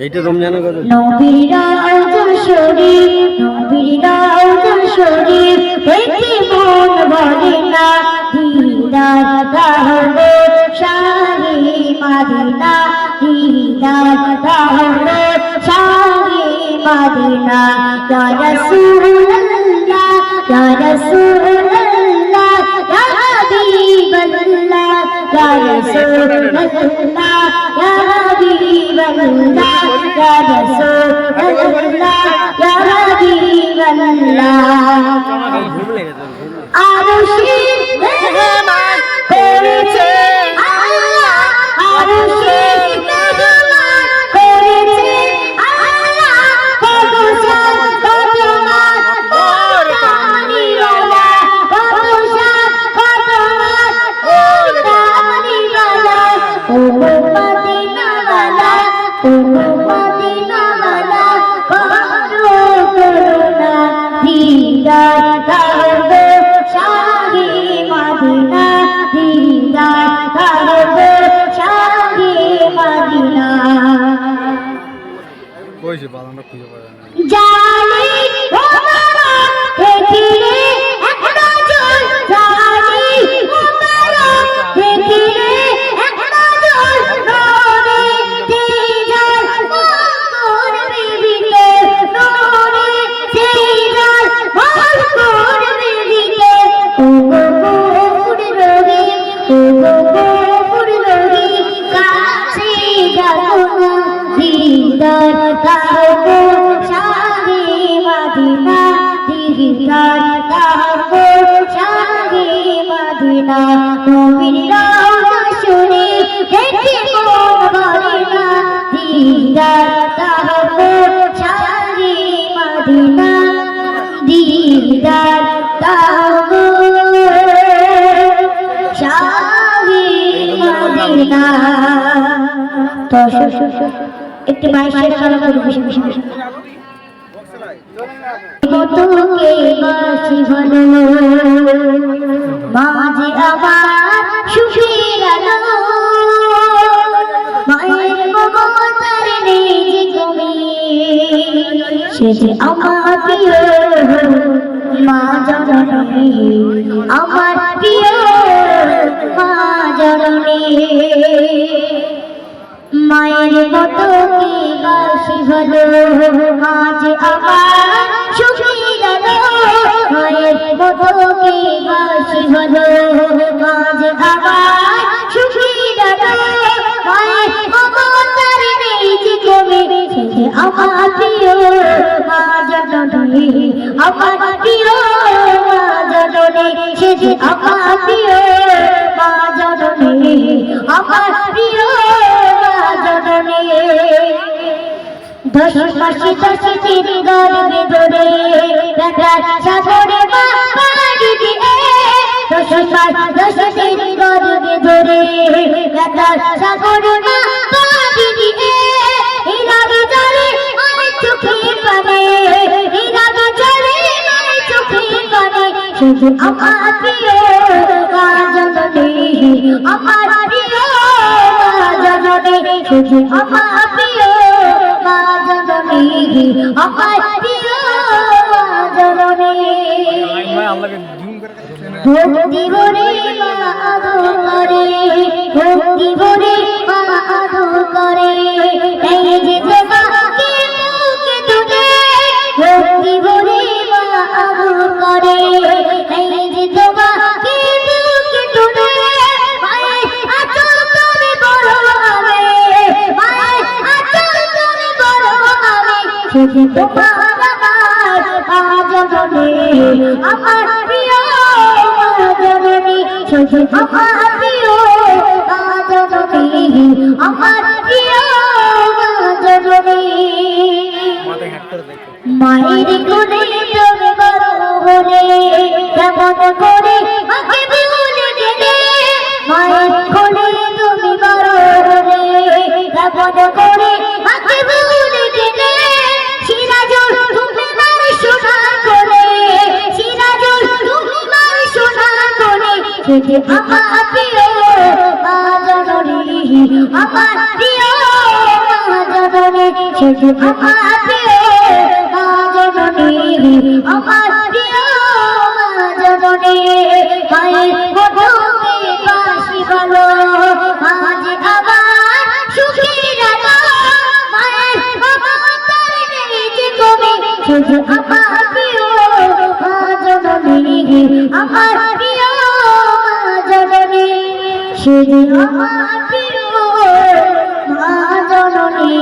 এইটা রমজানের কথা। নবীর রওজা শরীফ, নবীর রওজা শরীফ দেখে মন ভরে না, দিদার দাহবে শাহে মদিনা, দিদার দাহবে শাহে মদিনা। ইয়া রাসূলুল্লাহ, ইয়া রাসূলুল্লাহ, ইয়া হাবিবাল্লাহ, ইয়া রাসূলুল্লাহ, ইয়া হাবিবাল্লাহ, ইয়া রাসূলুল্লাহ, ইয়া হাবিবাল্লাহ। আরশের মেহমান করেছে আল্লাহ, আরশের মেহমান করেছে আল্লাহ, কত শান কত মান মোর কামলিওয়ালা, কত শান কত মান মোর কামলিওয়ালা। ও মদিনাওয়ালা, ও মদিনাওয়ালা, করো করুণা, দিদার দাহবে শাহে মদিনা, দিদার দাহবে শাহে মদিনা। কইছে বালানো খুঁজে পাওয়া যায় না। জানি ও বাবা দেখিলে এক নজর, জানি ও বাবা দেখিলে এক নজর, নূরে দিদার মোর বিবিকে, নূরে দিদার মোর বিবিকে। ও গফুর রহিম, ও গফুর রহিম, কাছে যাবো না, দিদার দাহবে শাহে মদিনা, দিদার দাহবে শাহে মদিনা। নবীর রওজা শরীফ দেখে মন ভরে না, দিদার দাহবে শাহে মদিনা, দিদার দাহবে শাহে মদিনা। তো একটি মাইশের খেলা করে বসে বসে বসে তোকে বাসি ভালো, মাঝে আবার সুখের আলো, মায়ের মমতার নেই যে কমি, সে যে আমার প্রিয় মা জননী, আমার প্রিয় মা জননী। মায়ের মতো কি বাসি ভালো, মাঝে আমার সুখের আলো, মায়ের মতো কি বাসি ভালো, মাঝে আমার সুখের আলো, মায়ের মমতার নেই যে কমে, সে যে আমার প্রিয় মা জননী, আমার প্রিয় মা জননী, সে যে আমার প্রিয় মা জননী, আমার প্রিয় জননী। দশ মাসে 10 দিন গর্ভে ধরে রাধার সাগরে মা পাড়ি দিয়ে, 10 মাস 10 দিন গর্ভে ধরে রাধার সাগরে মা পাড়ি দিয়ে। হীরা জলে আমার চোখের পানে, হীরা জলে আমার চোখের পানে, শুধু আমার প্রিয় মা জননী, আমার প্রিয় মা জননী, শুধু আমার প্রিয় মা জননী, আমার প্রিয় মা জননী। ভক্তি ভরে মা আদর করে, ভক্তি ভরে মা আদর করে, এই যে তোমাকে মুখে তুলে, ভক্তি ভরে মা আদর করে, এই যে তোমাকে মুখে তুলে। মায়ের আঁচল তুমি বড় হবে, মায়ের আঁচল তুমি বড় হবে, শুধু তোমার আমার মা জননী, আমার প্রিয় মা জননী, শুধু আমার প্রিয় মা জননী, আমার প্রিয় মা জননী। মায়ের কোলে তুমি বড় হলে, কেমন করে মাকে ভুলে গেলে, মায়ের কোলে তুমি বড় হলে, কেমন করে মাকে ভুলে গেলে। সিরাজুল তুমি মার সোনা করে, সিরাজুল তুমি মার সোনা করে, সে যে আমার প্রিয় মা জননী, আমার প্রিয় মা জননী, সে যে আমার প্রিয় মা জননী, আমার প্রিয় মা জননী। মায়ের মধুকে বাসি বলো, মা যে আমার সুখের আলো, মায়ের মমতার নেই যে কমে, সে যে আমার প্রিয় মা জননী, আমার প্রিয় মা জননী, সে যে আমার প্রিয় মা জননী।